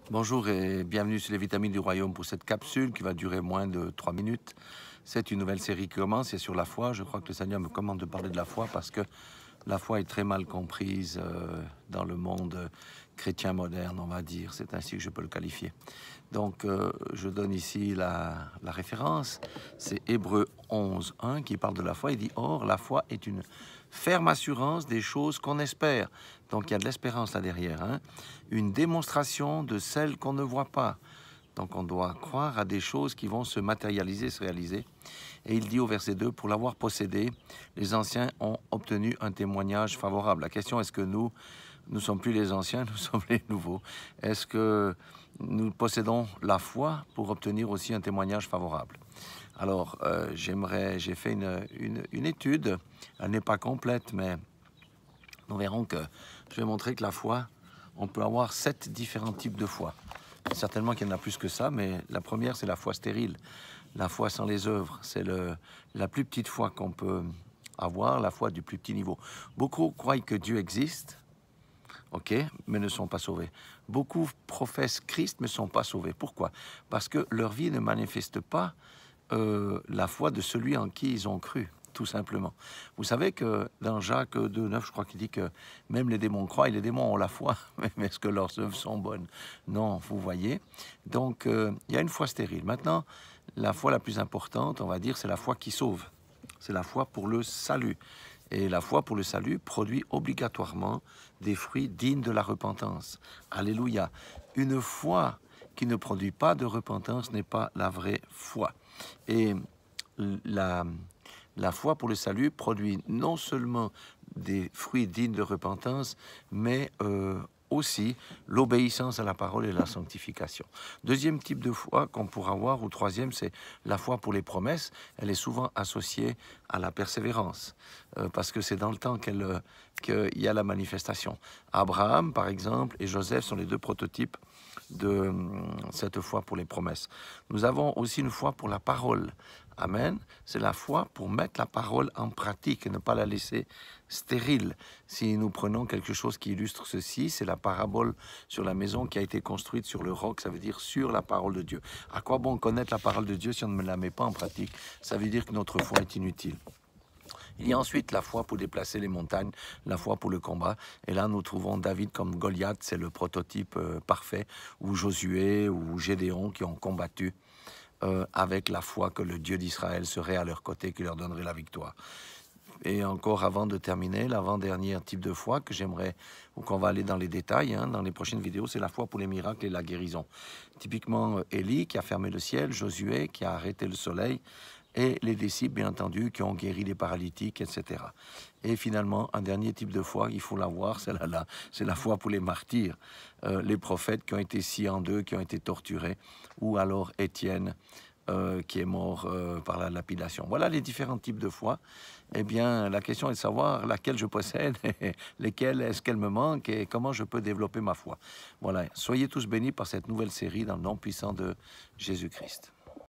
Bonjour et bienvenue sur les vitamines du royaume pour cette capsule qui va durer moins de 3 minutes. C'est une nouvelle série qui commence, c'est sur la foi. Je crois que le Seigneur me commande de parler de la foi parce que la foi est très mal comprise dans le monde chrétien moderne, on va dire. C'est ainsi que je peux le qualifier. Donc, je donne ici la référence. C'est Hébreux 11, 1 qui parle de la foi. Il dit « Or, la foi est une ferme assurance des choses qu'on espère. » Donc, il y a de l'espérance là derrière. Hein. Une démonstration de celles qu'on ne voit pas. Donc, on doit croire à des choses qui vont se matérialiser, se réaliser. Et il dit au verset 2, « Pour l'avoir possédé, les anciens ont obtenu un témoignage favorable. » La question, est-ce que nous ne sommes plus les anciens, nous sommes les nouveaux? Est-ce que nous possédons la foi pour obtenir aussi un témoignage favorable? Alors, j'ai fait une étude, elle n'est pas complète, mais nous verrons que je vais montrer que la foi, on peut avoir 7 différents types de foi. Certainement qu'il y en a plus que ça, mais la première, c'est la foi stérile. La foi sans les œuvres, c'est la plus petite foi qu'on peut avoir, la foi du plus petit niveau. Beaucoup croient que Dieu existe, ok, mais ne sont pas sauvés. Beaucoup professent Christ, mais ne sont pas sauvés. Pourquoi? Parce que leur vie ne manifeste pas la foi de celui en qui ils ont cru, tout simplement. Vous savez que dans Jacques 2,9, je crois qu'il dit que même les démons croient et les démons ont la foi, mais est-ce que leurs œuvres sont bonnes? Non, vous voyez. Donc, il y a une foi stérile. Maintenant, la foi la plus importante, on va dire, c'est la foi qui sauve. C'est la foi pour le salut. Et la foi pour le salut produit obligatoirement des fruits dignes de la repentance. Alléluia. Une foi qui ne produit pas de repentance n'est pas la vraie foi. Et la foi pour le salut produit non seulement des fruits dignes de repentance, mais aussi l'obéissance à la parole et la sanctification. Deuxième type de foi qu'on pourra avoir, ou troisième, c'est la foi pour les promesses. Elle est souvent associée à la persévérance, parce que c'est dans le temps qu'il y a la manifestation. Abraham, par exemple, et Joseph sont les deux prototypes de cette foi pour les promesses. Nous avons aussi une foi pour la parole. Amen. C'est la foi pour mettre la parole en pratique et ne pas la laisser stérile. Si nous prenons quelque chose qui illustre ceci, c'est la parabole sur la maison qui a été construite sur le roc, ça veut dire sur la parole de Dieu. À quoi bon connaître la parole de Dieu si on ne la met pas en pratique? Ça veut dire que notre foi est inutile. Il y a ensuite la foi pour déplacer les montagnes, la foi pour le combat. Et là, nous trouvons David comme Goliath, c'est le prototype parfait, ou Josué ou Gédéon qui ont combattu avec la foi que le Dieu d'Israël serait à leur côté, qui leur donnerait la victoire. Et encore avant de terminer, l'avant-dernier type de foi que j'aimerais, ou qu'on va aller dans les détails, dans les prochaines vidéos, c'est la foi pour les miracles et la guérison. Typiquement, Élie qui a fermé le ciel, Josué qui a arrêté le soleil, et les disciples, bien entendu, qui ont guéri les paralytiques, etc. Et finalement, un dernier type de foi, il faut l'avoir, c'est la foi pour les martyrs, les prophètes qui ont été sciés en deux, qui ont été torturés, ou alors Étienne, qui est mort par la lapidation. Voilà les différents types de foi. Eh bien, la question est de savoir laquelle je possède, lesquelles est-ce qu'elle me manque et comment je peux développer ma foi. Voilà, soyez tous bénis par cette nouvelle série dans le nom puissant de Jésus-Christ.